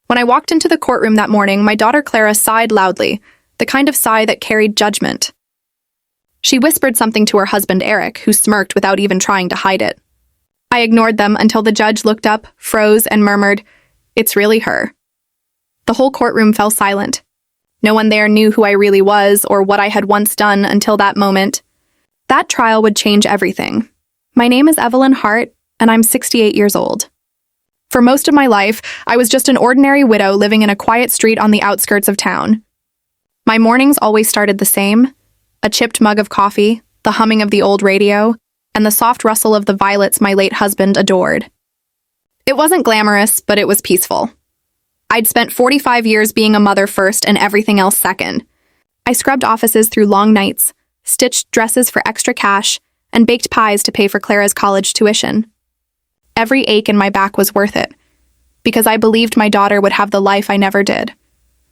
When I walked into the courtroom that morning, my daughter Clara sighed loudly, the kind of sigh that carried judgment. She whispered something to her husband Eric, who smirked without even trying to hide it. I ignored them until the judge looked up, froze, and murmured, "It's really her." The whole courtroom fell silent. No one there knew who I really was or what I had once done until that moment. That trial would change everything. My name is Evelyn Hart, and I'm 68 years old. For most of my life, I was just an ordinary widow living in a quiet street on the outskirts of town. My mornings always started the same: a chipped mug of coffee, the humming of the old radio, and the soft rustle of the violets my late husband adored. It wasn't glamorous, but it was peaceful. I'd spent 45 years being a mother first and everything else second. I scrubbed offices through long nights, stitched dresses for extra cash, and baked pies to pay for Clara's college tuition. Every ache in my back was worth it, because I believed my daughter would have the life I never did.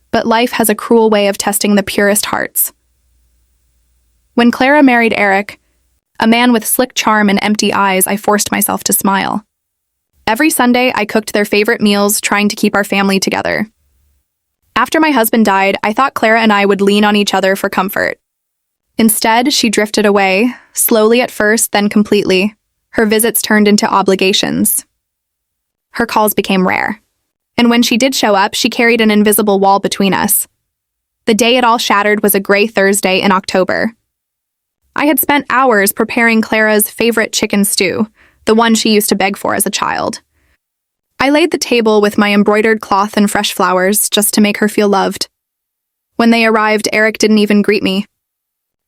But life has a cruel way of testing the purest hearts. When Clara married Eric, a man with slick charm and empty eyes, I forced myself to smile. Every Sunday, I cooked their favorite meals, trying to keep our family together. After my husband died, I thought Clara and I would lean on each other for comfort. Instead, she drifted away, slowly at first, then completely. Her visits turned into obligations. Her calls became rare. And when she did show up, she carried an invisible wall between us. The day it all shattered was a gray Thursday in October. I had spent hours preparing Clara's favorite chicken stew, the one she used to beg for as a child. I laid the table with my embroidered cloth and fresh flowers, just to make her feel loved. When they arrived, Eric didn't even greet me.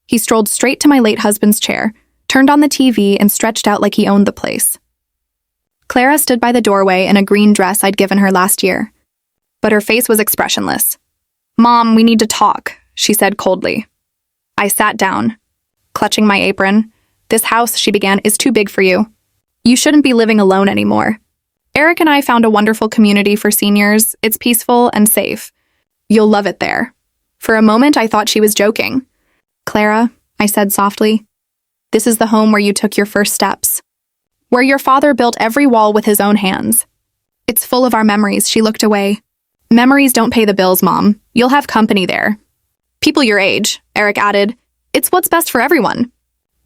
He strolled straight to my late husband's chair, turned on the TV, and stretched out like he owned the place. Clara stood by the doorway in a green dress I'd given her last year, but her face was expressionless. "Mom, we need to talk," she said coldly. I sat down, clutching my apron. "This house," she began, "is too big for you. You shouldn't be living alone anymore. Eric and I found a wonderful community for seniors. It's peaceful and safe. You'll love it there." For a moment, I thought she was joking. "Clara," I said softly, "this is the home where you took your first steps, where your father built every wall with his own hands. It's full of our memories." She looked away. "Memories don't pay the bills, Mom. You'll have company there. People your age," Eric added. "It's what's best for everyone.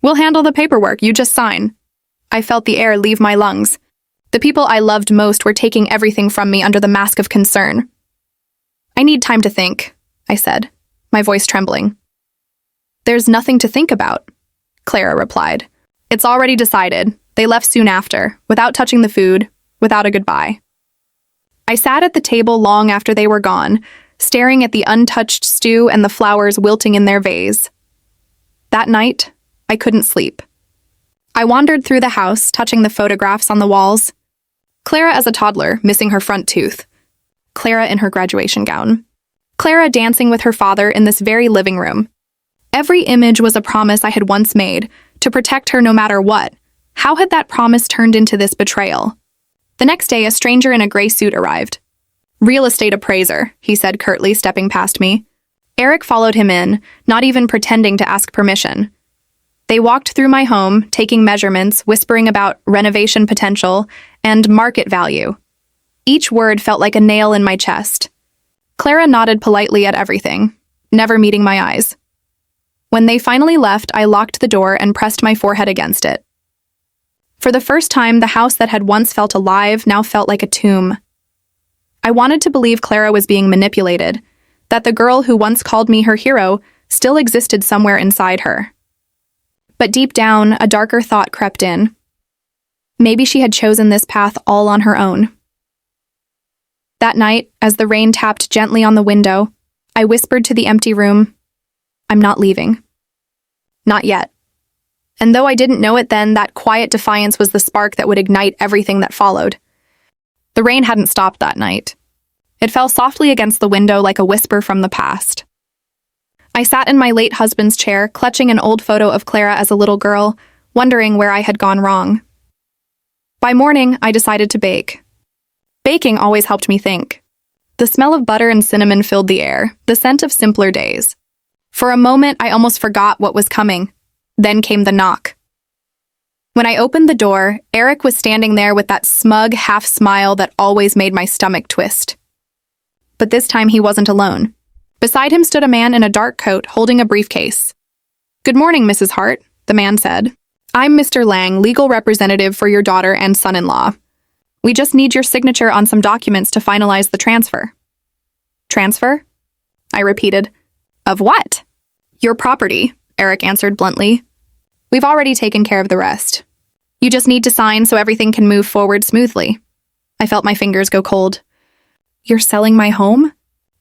We'll handle the paperwork, you just sign." I felt the air leave my lungs. The people I loved most were taking everything from me under the mask of concern. "I need time to think," I said, my voice trembling. "There's nothing to think about," Clara replied. "It's already decided. They left soon after, without touching the food, without a goodbye." I sat at the table long after they were gone, staring at the untouched stew and the flowers wilting in their vase. That night, I couldn't sleep. I wandered through the house, touching the photographs on the walls. Clara as a toddler, missing her front tooth. Clara in her graduation gown. Clara dancing with her father in this very living room. Every image was a promise I had once made, to protect her no matter what. How had that promise turned into this betrayal? The next day, a stranger in a gray suit arrived. "Real estate appraiser," he said curtly, stepping past me. Eric followed him in, not even pretending to ask permission. They walked through my home, taking measurements, whispering about renovation potential and market value. Each word felt like a nail in my chest. Clara nodded politely at everything, never meeting my eyes. When they finally left, I locked the door and pressed my forehead against it. For the first time, the house that had once felt alive now felt like a tomb. I wanted to believe Clara was being manipulated, that the girl who once called me her hero still existed somewhere inside her. But deep down, a darker thought crept in. Maybe she had chosen this path all on her own. That night, as the rain tapped gently on the window, I whispered to the empty room, "I'm not leaving. Not yet." And though I didn't know it then, that quiet defiance was the spark that would ignite everything that followed. The rain hadn't stopped that night. It fell softly against the window like a whisper from the past. I sat in my late husband's chair, clutching an old photo of Clara as a little girl, wondering where I had gone wrong. By morning, I decided to bake. Baking always helped me think. The smell of butter and cinnamon filled the air, the scent of simpler days. For a moment, I almost forgot what was coming. Then came the knock. When I opened the door, Eric was standing there with that smug half-smile that always made my stomach twist. But this time he wasn't alone. Beside him stood a man in a dark coat holding a briefcase. "Good morning, Mrs. Hart," the man said. "I'm Mr. Lang, legal representative for your daughter and son-in-law. We just need your signature on some documents to finalize the transfer." "Transfer?" I repeated. "Of what?" "Your property," Eric answered bluntly. "We've already taken care of the rest. You just need to sign so everything can move forward smoothly." I felt my fingers go cold. "You're selling my home?"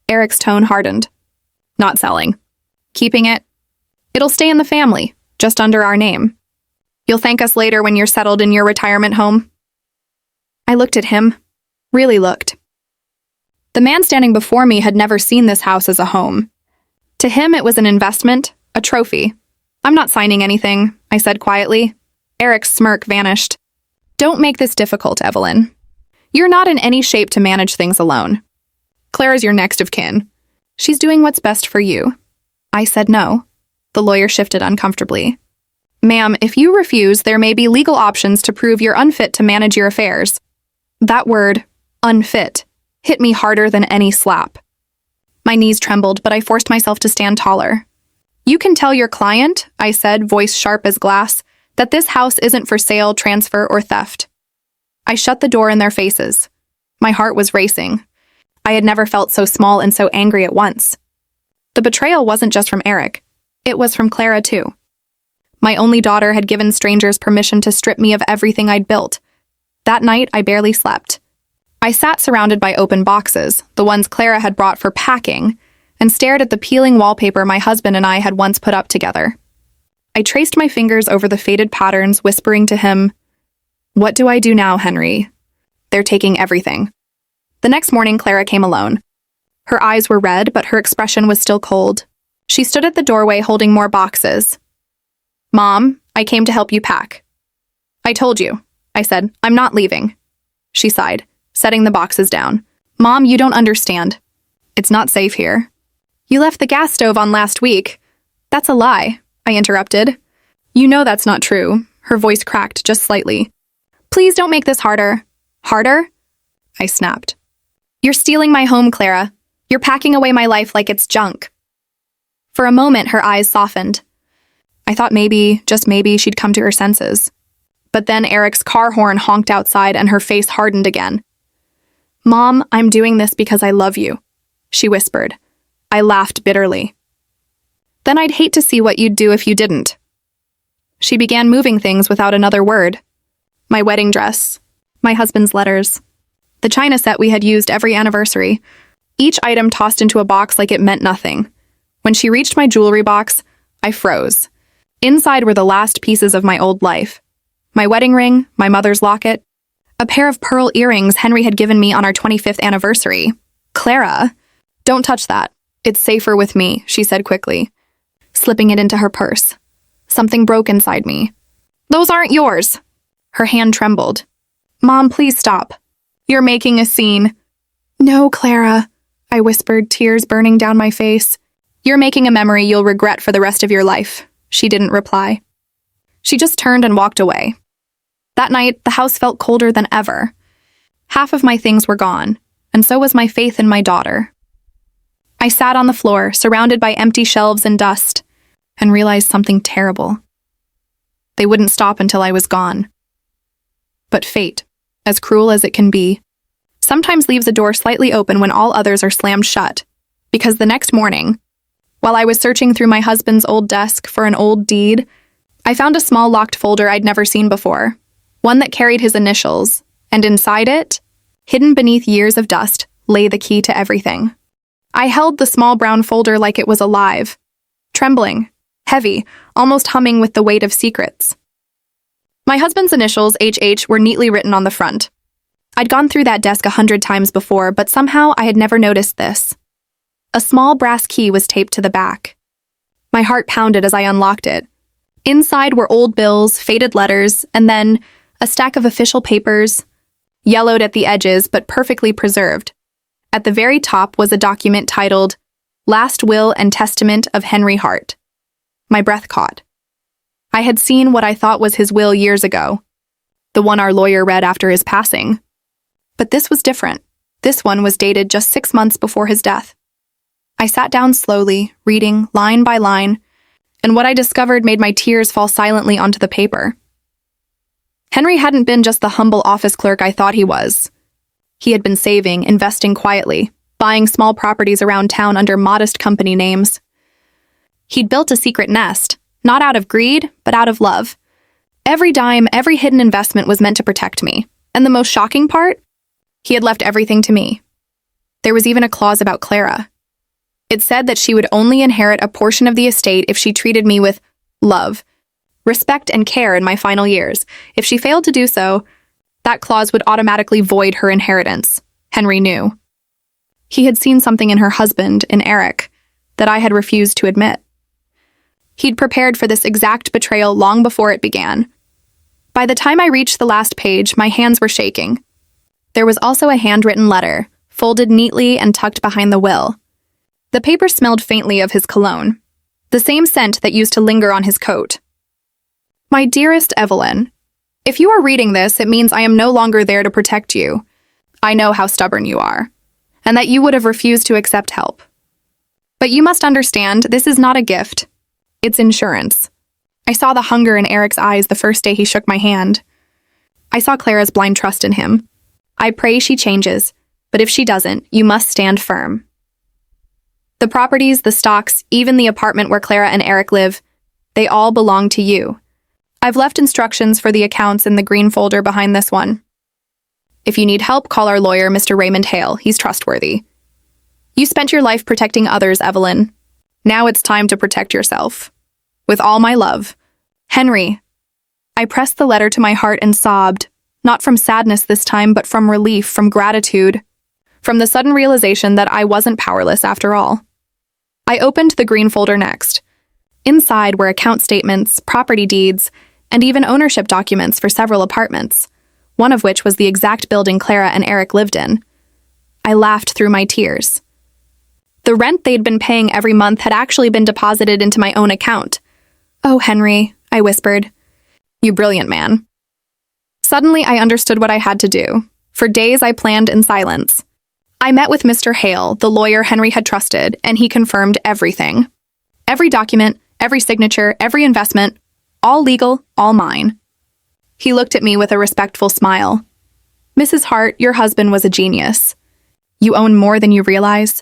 Eric's tone hardened. "Not selling. Keeping it. It'll stay in the family, just under our name. You'll thank us later when you're settled in your retirement home." I looked at him. Really looked. The man standing before me had never seen this house as a home. To him, it was an investment, a trophy. "I'm not signing anything," I said quietly. Eric's smirk vanished. "Don't make this difficult, Evelyn. You're not in any shape to manage things alone. Clara's your next of kin. She's doing what's best for you." I said no. The lawyer shifted uncomfortably. "Ma'am, if you refuse, there may be legal options to prove you're unfit to manage your affairs." That word, unfit, hit me harder than any slap. My knees trembled, but I forced myself to stand taller. "You can tell your client," I said, voice sharp as glass, "that this house isn't for sale, transfer, or theft." I shut the door in their faces. My heart was racing. I had never felt so small and so angry at once. The betrayal wasn't just from Eric. It was from Clara, too. My only daughter had given strangers permission to strip me of everything I'd built. That night, I barely slept. I sat surrounded by open boxes, the ones Clara had brought for packing, and stared at the peeling wallpaper my husband and I had once put up together. I traced my fingers over the faded patterns, whispering to him, "What do I do now, Henry? They're taking everything." The next morning, Clara came alone. Her eyes were red, but her expression was still cold. She stood at the doorway holding more boxes. "Mom, I came to help you pack." "I told you," I said. "I'm not leaving." She sighed, setting the boxes down. "Mom, you don't understand. It's not safe here." "You left the gas stove on last week." "That's a lie," I interrupted. "You know that's not true." Her voice cracked just slightly. "Please don't make this harder." "Harder?" I snapped. "You're stealing my home, Clara. You're packing away my life like it's junk." For a moment, her eyes softened. I thought maybe, just maybe, she'd come to her senses. But then Eric's car horn honked outside and her face hardened again. "Mom, I'm doing this because I love you," she whispered. I laughed bitterly. "Then I'd hate to see what you'd do if you didn't." She began moving things without another word. My wedding dress, my husband's letters, the china set we had used every anniversary, each item tossed into a box like it meant nothing. When she reached my jewelry box, I froze. Inside were the last pieces of my old life. My wedding ring, my mother's locket, a pair of pearl earrings Henry had given me on our 25th anniversary. "Clara, don't touch that. It's safer with me," she said quickly, slipping it into her purse. Something broke inside me. "Those aren't yours." Her hand trembled. "Mom, please stop. You're making a scene." "No, Clara," I whispered, tears burning down my face. "You're making a memory you'll regret for the rest of your life." She didn't reply. She just turned and walked away. That night, the house felt colder than ever. Half of my things were gone, and so was my faith in my daughter. I sat on the floor, surrounded by empty shelves and dust, and realized something terrible. They wouldn't stop until I was gone. But fate, as cruel as it can be, sometimes leaves a door slightly open when all others are slammed shut, because the next morning, while I was searching through my husband's old desk for an old deed, I found a small locked folder I'd never seen before, one that carried his initials, and inside it, hidden beneath years of dust, lay the key to everything. I held the small brown folder like it was alive, trembling, heavy, almost humming with the weight of secrets. My husband's initials, HH, were neatly written on the front. I'd gone through that desk 100 times before, but somehow I had never noticed this. A small brass key was taped to the back. My heart pounded as I unlocked it. Inside were old bills, faded letters, and then a stack of official papers, yellowed at the edges but perfectly preserved. At the very top was a document titled, "Last Will and Testament of Henry Hart." My breath caught. I had seen what I thought was his will years ago, the one our lawyer read after his passing. But this was different. This one was dated just 6 months before his death. I sat down slowly, reading line by line, and what I discovered made my tears fall silently onto the paper. Henry hadn't been just the humble office clerk I thought he was. He had been saving, investing quietly, buying small properties around town under modest company names. He'd built a secret nest, not out of greed, but out of love. Every dime, every hidden investment was meant to protect me. And the most shocking part? He had left everything to me. There was even a clause about Clara. It said that she would only inherit a portion of the estate if she treated me with love, respect, and care in my final years. If she failed to do so, that clause would automatically void her inheritance. Henry knew. He had seen something in her husband, in Eric, that I had refused to admit. He'd prepared for this exact betrayal long before it began. By the time I reached the last page, my hands were shaking. There was also a handwritten letter, folded neatly and tucked behind the will. The paper smelled faintly of his cologne, the same scent that used to linger on his coat. My dearest Evelyn, if you are reading this, it means I am no longer there to protect you. I know how stubborn you are, and that you would have refused to accept help. But you must understand, this is not a gift. It's insurance. I saw the hunger in Eric's eyes the first day he shook my hand. I saw Clara's blind trust in him. I pray she changes, but if she doesn't, you must stand firm. The properties, the stocks, even the apartment where Clara and Eric live, they all belong to you. I've left instructions for the accounts in the green folder behind this one. If you need help, call our lawyer, Mr. Raymond Hale. He's trustworthy. You spent your life protecting others, Evelyn. Now it's time to protect yourself. With all my love, Henry. I pressed the letter to my heart and sobbed, not from sadness this time, but from relief, from gratitude, from the sudden realization that I wasn't powerless after all. I opened the green folder next. Inside were account statements, property deeds, and even ownership documents for several apartments, one of which was the exact building Clara and Eric lived in. I laughed through my tears. The rent they'd been paying every month had actually been deposited into my own account. "Oh, Henry," I whispered. "You brilliant man." Suddenly, I understood what I had to do. For days, I planned in silence. I met with Mr. Hale, the lawyer Henry had trusted, and he confirmed everything. Every document, every signature, every investment, all legal, all mine. He looked at me with a respectful smile. "Mrs. Hart, your husband was a genius. You own more than you realize."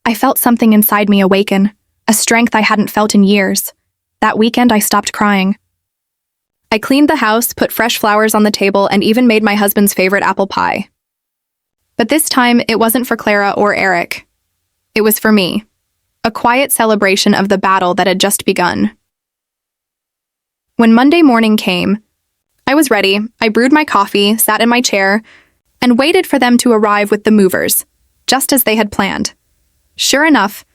I felt something inside me awaken, a strength I hadn't felt in years. That weekend, I stopped crying. I cleaned the house, put fresh flowers on the table, and even made my husband's favorite apple pie. But this time, it wasn't for Clara or Eric. It was for me. A quiet celebration of the battle that had just begun. When Monday morning came, I was ready. I brewed my coffee, sat in my chair, and waited for them to arrive with the movers, just as they had planned. Sure enough,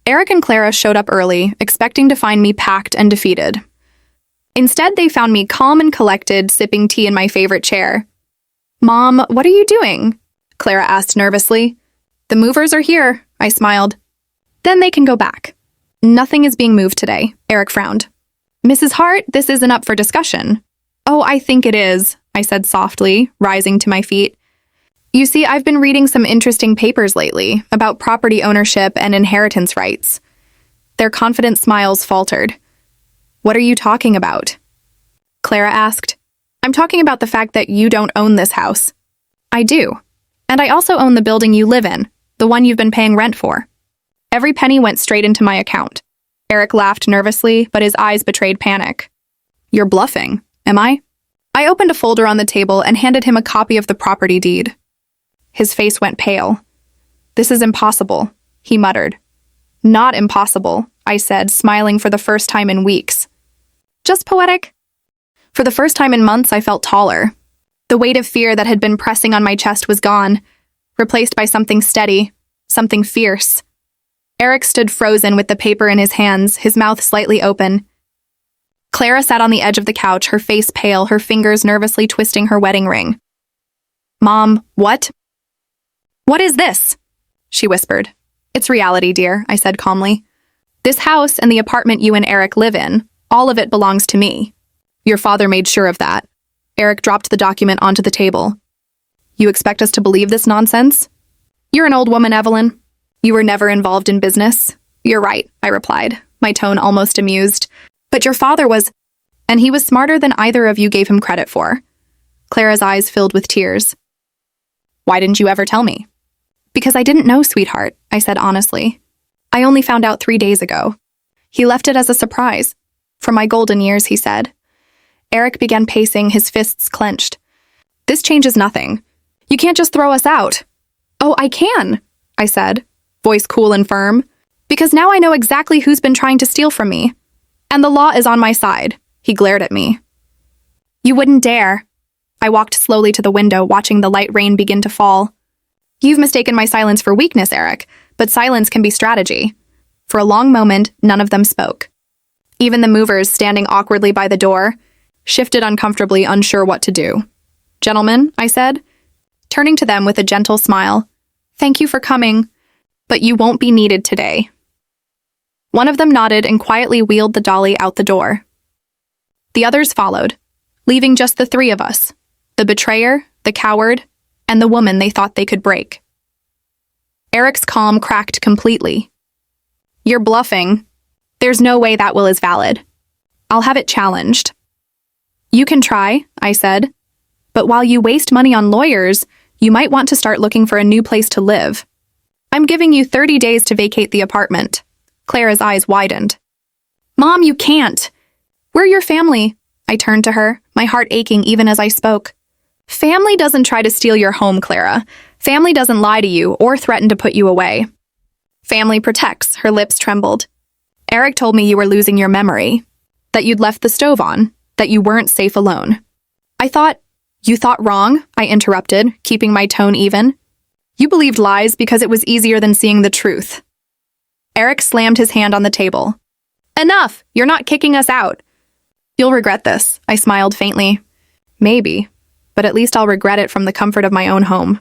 Eric and Clara showed up early, expecting to find me packed and defeated. Instead, they found me calm and collected, sipping tea in my favorite chair. "Mom, what are you doing?" Clara asked nervously. "The movers are here," I smiled. "Then they can go back." "Nothing is being moved today," Eric frowned. "Mrs. Hart, this isn't up for discussion." "Oh, I think it is," I said softly, rising to my feet. "You see, I've been reading some interesting papers lately about property ownership and inheritance rights." Their confident smiles faltered. "What are you talking about?" Clara asked. "I'm talking about the fact that you don't own this house." "I do. And I also own the building you live in, the one you've been paying rent for." Every penny went straight into my account. Eric laughed nervously, but his eyes betrayed panic. "You're bluffing, am I?" I opened a folder on the table and handed him a copy of the property deed. His face went pale. "This is impossible," he muttered. "Not impossible," I said, smiling for the first time in weeks. "Just poetic?" For the first time in months, I felt taller. The weight of fear that had been pressing on my chest was gone, replaced by something steady, something fierce. Eric stood frozen with the paper in his hands, his mouth slightly open. Clara sat on the edge of the couch, her face pale, her fingers nervously twisting her wedding ring. "Mom, what?" "What is this?" she whispered. "It's reality, dear," I said calmly. "This house and the apartment you and Eric live in, all of it belongs to me. Your father made sure of that." Eric dropped the document onto the table. "You expect us to believe this nonsense?" You're an old woman, Evelyn. You were never involved in business. You're right, I replied, my tone almost amused. But your father was, and he was smarter than either of you gave him credit for. Clara's eyes filled with tears. Why didn't you ever tell me? Because I didn't know, sweetheart, I said honestly. I only found out 3 days ago. He left it as a surprise. For my golden years, he said. Eric began pacing, his fists clenched. This changes nothing. You can't just throw us out. Oh, I can, I said, voice cool and firm, because now I know exactly who's been trying to steal from me. And the law is on my side. He glared at me. You wouldn't dare. I walked slowly to the window, watching the light rain begin to fall. You've mistaken my silence for weakness, Eric, but silence can be strategy. For a long moment, none of them spoke. Even the movers, standing awkwardly by the door, shifted uncomfortably, unsure what to do. Gentlemen, I said, turning to them with a gentle smile, thank you for coming, but you won't be needed today. One of them nodded and quietly wheeled the dolly out the door. The others followed, leaving just the three of us, the betrayer, the coward, and the woman they thought they could break. Eric's calm cracked completely. You're bluffing. There's no way that will is valid. I'll have it challenged. You can try, I said, but while you waste money on lawyers, you might want to start looking for a new place to live. I'm giving you 30 days to vacate the apartment. Clara's eyes widened. Mom, you can't. We're your family. I turned to her, my heart aching even as I spoke. Family doesn't try to steal your home, Clara. Family doesn't lie to you or threaten to put you away. Family protects, her lips trembled. Eric told me you were losing your memory, that you'd left the stove on, that you weren't safe alone. You thought wrong, I interrupted, keeping my tone even. You believed lies because it was easier than seeing the truth. Eric slammed his hand on the table. Enough! You're not kicking us out. You'll regret this, I smiled faintly. Maybe, but at least I'll regret it from the comfort of my own home.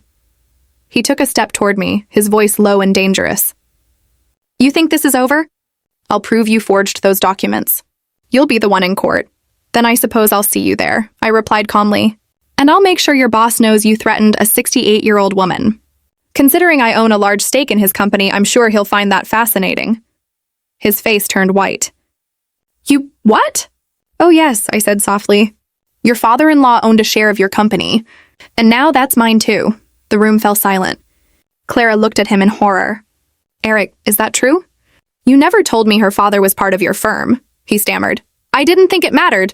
He took a step toward me, his voice low and dangerous. You think this is over? I'll prove you forged those documents. You'll be the one in court. Then I suppose I'll see you there, I replied calmly. And I'll make sure your boss knows you threatened a 68-year-old woman. Considering I own a large stake in his company, I'm sure he'll find that fascinating. His face turned white. You what? Oh yes, I said softly. Your father-in-law owned a share of your company. And now that's mine too. The room fell silent. Clara looked at him in horror. Eric, is that true? You never told me her father was part of your firm, he stammered. I didn't think it mattered.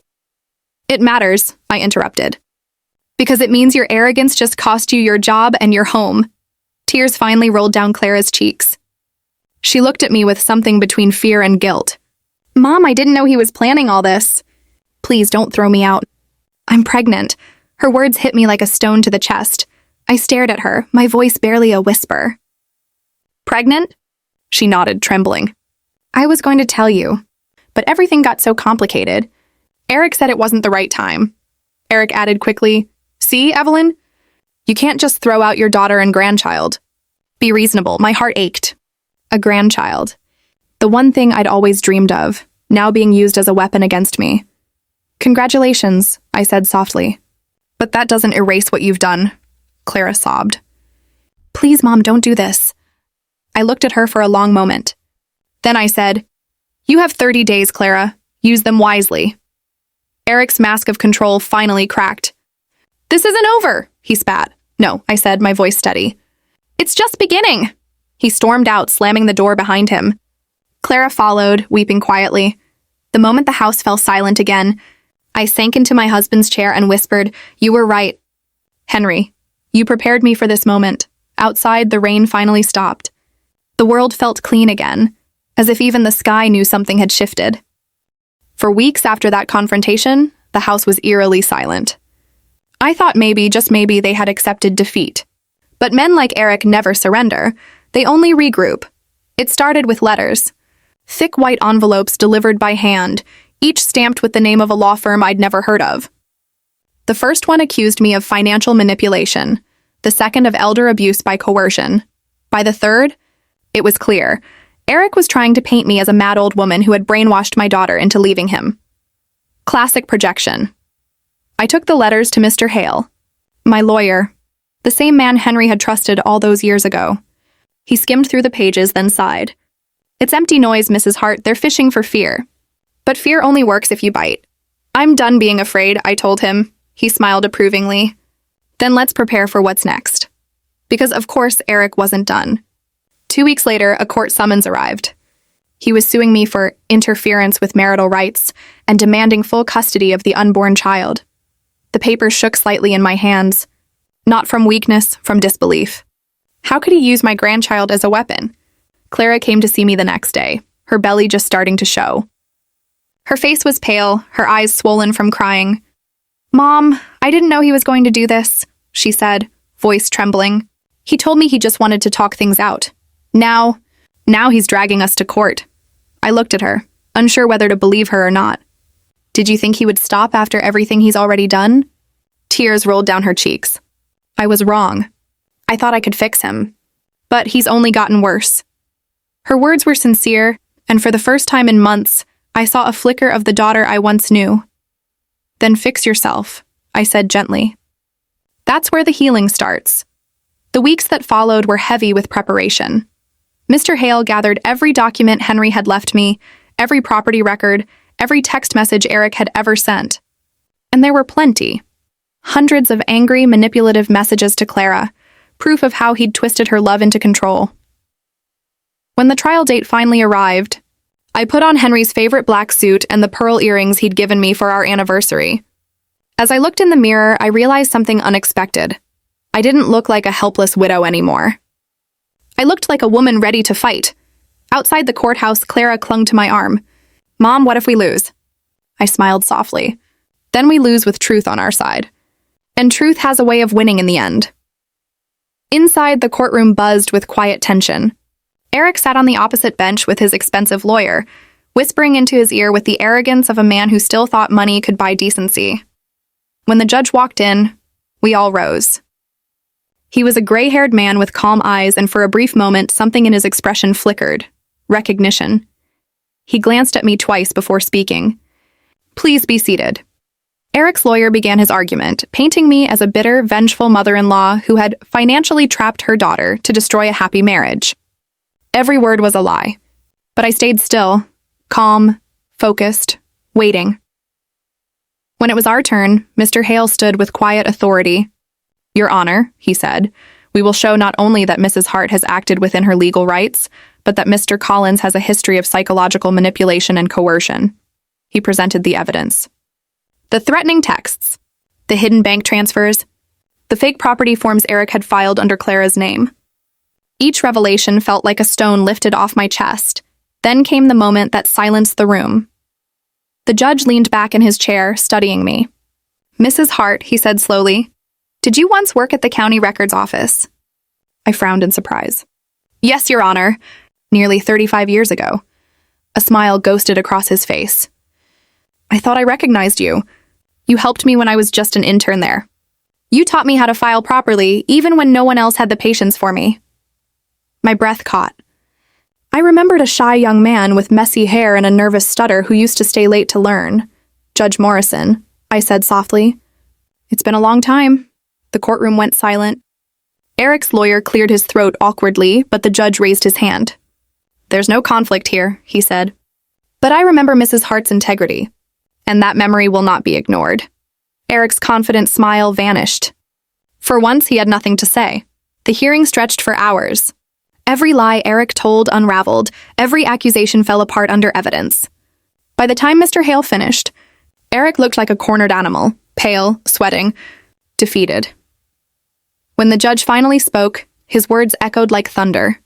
It matters, I interrupted. Because it means your arrogance just cost you your job and your home. Tears finally rolled down Clara's cheeks. She looked at me with something between fear and guilt. Mom, I didn't know he was planning all this. Please don't throw me out. I'm pregnant. Her words hit me like a stone to the chest. I stared at her, my voice barely a whisper. Pregnant? She nodded, trembling. I was going to tell you, but everything got so complicated. Eric said it wasn't the right time. Eric added quickly, See, Evelyn? You can't just throw out your daughter and grandchild. Be reasonable, my heart ached. A grandchild. The one thing I'd always dreamed of, now being used as a weapon against me. Congratulations, I said softly. But that doesn't erase what you've done, Clara sobbed. Please, Mom, don't do this. I looked at her for a long moment. Then I said, You have 30 days, Clara. Use them wisely. Eric's mask of control finally cracked. This isn't over, he spat. No, I said, my voice steady. It's just beginning. He stormed out, slamming the door behind him. Clara followed, weeping quietly. The moment the house fell silent again, I sank into my husband's chair and whispered, You were right. Henry, you prepared me for this moment. Outside, the rain finally stopped. The world felt clean again, as if even the sky knew something had shifted. For weeks after that confrontation, the house was eerily silent. I thought maybe, just maybe, they had accepted defeat. But men like Eric never surrender. They only regroup. It started with letters. Thick white envelopes delivered by hand, each stamped with the name of a law firm I'd never heard of. The first one accused me of financial manipulation, the second of elder abuse by coercion. By the third, it was clear. Eric was trying to paint me as a mad old woman who had brainwashed my daughter into leaving him. Classic projection. I took the letters to Mr. Hale, my lawyer. The same man Henry had trusted all those years ago. He skimmed through the pages, then sighed. It's empty noise, Mrs. Hart. They're fishing for fear. But fear only works if you bite. I'm done being afraid, I told him. He smiled approvingly. Then let's prepare for what's next. Because of course Eric wasn't done. 2 weeks later, a court summons arrived. He was suing me for interference with marital rights and demanding full custody of the unborn child. The papers shook slightly in my hands. Not from weakness, from disbelief. How could he use my grandchild as a weapon? Clara came to see me the next day, her belly just starting to show. Her face was pale, her eyes swollen from crying. Mom, I didn't know he was going to do this, she said, voice trembling. He told me he just wanted to talk things out. Now he's dragging us to court. I looked at her, unsure whether to believe her or not. Did you think he would stop after everything he's already done? Tears rolled down her cheeks. I was wrong. I thought I could fix him. But he's only gotten worse. Her words were sincere, and for the first time in months, I saw a flicker of the daughter I once knew. Then fix yourself, I said gently. That's where the healing starts. The weeks that followed were heavy with preparation. Mr. Hale gathered every document Henry had left me, every property record, every text message Eric had ever sent. And there were plenty. Hundreds of angry, manipulative messages to Clara, proof of how he'd twisted her love into control. When the trial date finally arrived, I put on Henry's favorite black suit and the pearl earrings he'd given me for our anniversary. As I looked in the mirror, I realized something unexpected. I didn't look like a helpless widow anymore. I looked like a woman ready to fight. Outside the courthouse, Clara clung to my arm. Mom, what if we lose? I smiled softly. Then we lose with truth on our side. And truth has a way of winning in the end. Inside, the courtroom buzzed with quiet tension. Eric sat on the opposite bench with his expensive lawyer, whispering into his ear with the arrogance of a man who still thought money could buy decency. When the judge walked in, we all rose. He was a gray-haired man with calm eyes, and for a brief moment, something in his expression flickered. Recognition. He glanced at me twice before speaking. Please be seated. Eric's lawyer began his argument, painting me as a bitter, vengeful mother-in-law who had financially trapped her daughter to destroy a happy marriage. Every word was a lie, but I stayed still, calm, focused, waiting. When it was our turn, Mr. Hale stood with quiet authority. Your Honor, he said, we will show not only that Mrs. Hart has acted within her legal rights, but that Mr. Collins has a history of psychological manipulation and coercion. He presented the evidence. The threatening texts, the hidden bank transfers, the fake property forms Eric had filed under Clara's name. Each revelation felt like a stone lifted off my chest. Then came the moment that silenced the room. The judge leaned back in his chair, studying me. Mrs. Hart, he said slowly, did you once work at the county records office? I frowned in surprise. Yes, Your Honor, nearly 35 years ago. A smile ghosted across his face. I thought I recognized you. You helped me when I was just an intern there. You taught me how to file properly, even when no one else had the patience for me. My breath caught. I remembered a shy young man with messy hair and a nervous stutter who used to stay late to learn. Judge Morrison, I said softly. It's been a long time. The courtroom went silent. Eric's lawyer cleared his throat awkwardly, but the judge raised his hand. There's no conflict here, he said. But I remember Mrs. Hart's integrity, and that memory will not be ignored. Eric's confident smile vanished. For once, he had nothing to say. The hearing stretched for hours. Every lie Eric told unraveled, every accusation fell apart under evidence. By the time Mr. Hale finished, Eric looked like a cornered animal, pale, sweating, defeated. When the judge finally spoke, his words echoed like thunder.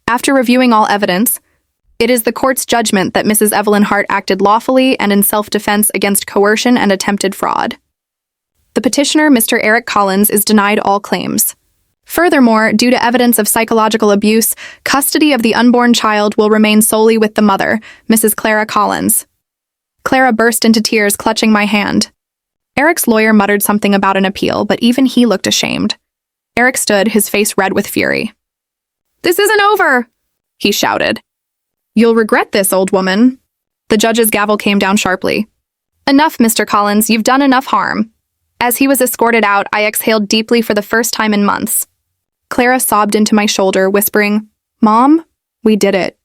After reviewing all evidence, it is the court's judgment that Mrs. Evelyn Hart acted lawfully and in self-defense against coercion and attempted fraud. The petitioner, Mr. Eric Collins, is denied all claims. Furthermore, due to evidence of psychological abuse, custody of the unborn child will remain solely with the mother, Mrs. Clara Collins. Clara burst into tears, clutching my hand. Eric's lawyer muttered something about an appeal, but even he looked ashamed. Eric stood, his face red with fury. This isn't over, he shouted. You'll regret this, old woman. The judge's gavel came down sharply. Enough, Mr. Collins, you've done enough harm. As he was escorted out, I exhaled deeply for the first time in months. Clara sobbed into my shoulder, whispering, "Mom, we did it.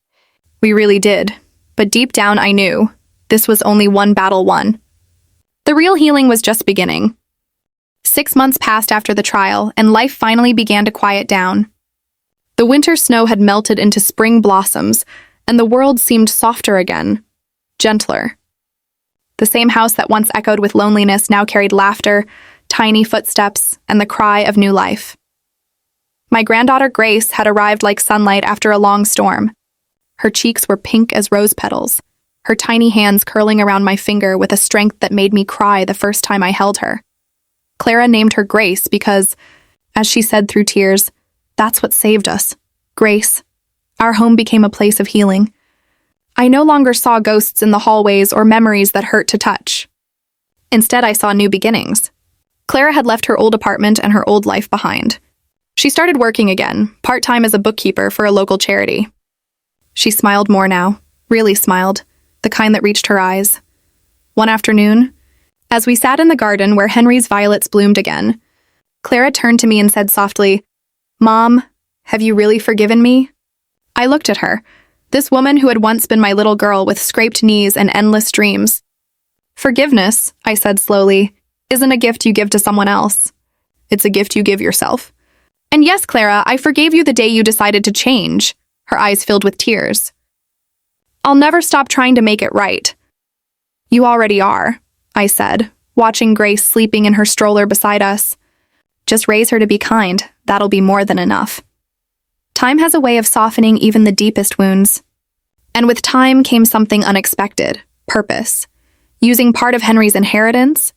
We really did." But deep down I knew this was only one battle won. The real healing was just beginning. 6 months passed after the trial, and life finally began to quiet down. The winter snow had melted into spring blossoms, and the world seemed softer again, gentler. The same house that once echoed with loneliness now carried laughter, tiny footsteps, and the cry of new life. My granddaughter Grace had arrived like sunlight after a long storm. Her cheeks were pink as rose petals, her tiny hands curling around my finger with a strength that made me cry the first time I held her. Clara named her Grace because, as she said through tears, that's what saved us. Grace. Our home became a place of healing. I no longer saw ghosts in the hallways or memories that hurt to touch. Instead, I saw new beginnings. Clara had left her old apartment and her old life behind. She started working again, part-time as a bookkeeper for a local charity. She smiled more now, really smiled, the kind that reached her eyes. One afternoon, as we sat in the garden where Henry's violets bloomed again, Clara turned to me and said softly, "Mom, have you really forgiven me?" I looked at her, this woman who had once been my little girl with scraped knees and endless dreams. "Forgiveness," I said slowly, "isn't a gift you give to someone else. It's a gift you give yourself. And yes, Clara, I forgave you the day you decided to change." Her eyes filled with tears. "I'll never stop trying to make it right." "You already are," I said, watching Grace sleeping in her stroller beside us. "Just raise her to be kind. That'll be more than enough." Time has a way of softening even the deepest wounds. And with time came something unexpected, purpose. Using part of Henry's inheritance,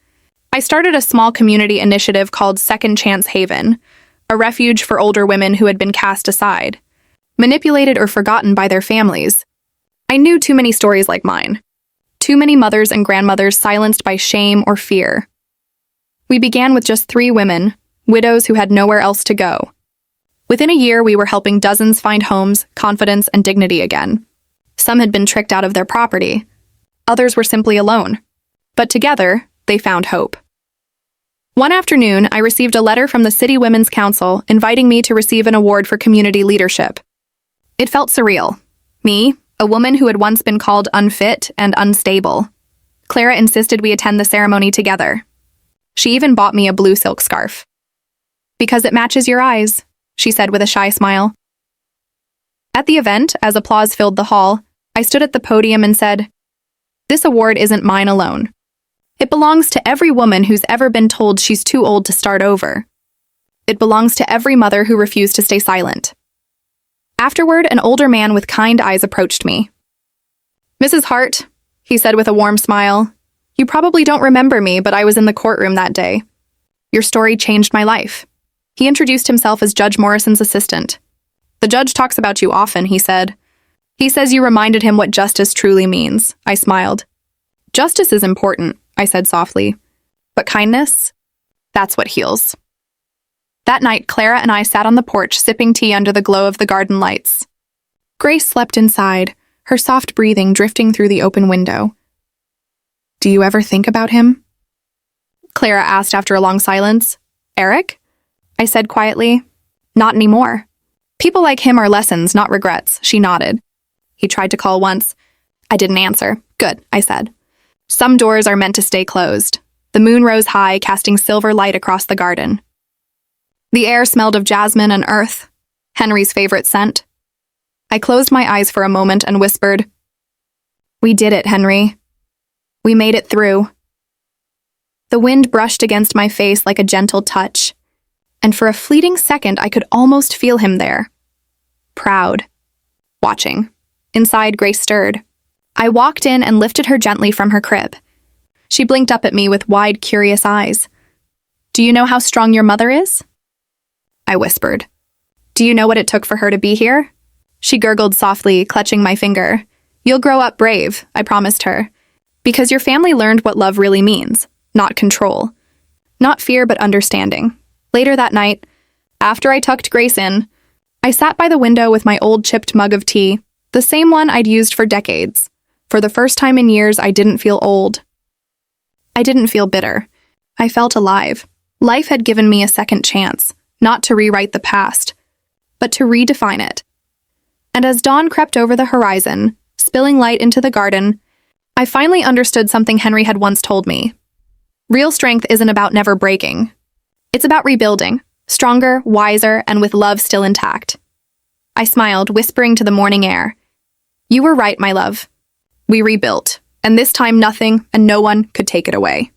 I started a small community initiative called Second Chance Haven, a refuge for older women who had been cast aside, manipulated or forgotten by their families. I knew too many stories like mine. Too many mothers and grandmothers silenced by shame or fear. We began with just 3 women, widows who had nowhere else to go. Within a year, we were helping dozens find homes, confidence, and dignity again. Some had been tricked out of their property. Others were simply alone. But together, they found hope. One afternoon, I received a letter from the City Women's Council inviting me to receive an award for community leadership. It felt surreal. Me, a woman who had once been called unfit and unstable. Clara insisted we attend the ceremony together. She even bought me a blue silk scarf. "Because it matches your eyes," she said with a shy smile. At the event, as applause filled the hall, I stood at the podium and said, "This award isn't mine alone. It belongs to every woman who's ever been told she's too old to start over. It belongs to every mother who refused to stay silent." Afterward, an older man with kind eyes approached me. "Mrs. Hart," he said with a warm smile, "you probably don't remember me, but I was in the courtroom that day. Your story changed my life." He introduced himself as Judge Morrison's assistant. "The judge talks about you often," he said. "He says you reminded him what justice truly means." I smiled. "Justice is important," I said softly. "But kindness? That's what heals." That night, Clara and I sat on the porch sipping tea under the glow of the garden lights. Grace slept inside, her soft breathing drifting through the open window. "Do you ever think about him?" Clara asked after a long silence. "Eric?" I said quietly. "Not anymore. People like him are lessons, not regrets." She nodded. "He tried to call once." I didn't answer. "Good," I said. "Some doors are meant to stay closed." The moon rose high, casting silver light across the garden. The air smelled of jasmine and earth, Henry's favorite scent. I closed my eyes for a moment and whispered, "We did it, Henry. We made it through." The wind brushed against my face like a gentle touch, and for a fleeting second I could almost feel him there. Proud. Watching. Inside, Grace stirred. I walked in and lifted her gently from her crib. She blinked up at me with wide, curious eyes. "Do you know how strong your mother is?" I whispered. "Do you know what it took for her to be here?" She gurgled softly, clutching my finger. "You'll grow up brave," I promised her. "Because your family learned what love really means. Not control. Not fear, but understanding." Later that night, after I tucked Grace in, I sat by the window with my old chipped mug of tea, the same one I'd used for decades. For the first time in years, I didn't feel old. I didn't feel bitter. I felt alive. Life had given me a second chance, not to rewrite the past, but to redefine it. And as dawn crept over the horizon, spilling light into the garden, I finally understood something Henry had once told me. Real strength isn't about never breaking. It's about rebuilding, stronger, wiser, and with love still intact. I smiled, whispering to the morning air, "You were right, my love. We rebuilt, and this time nothing and no one could take it away."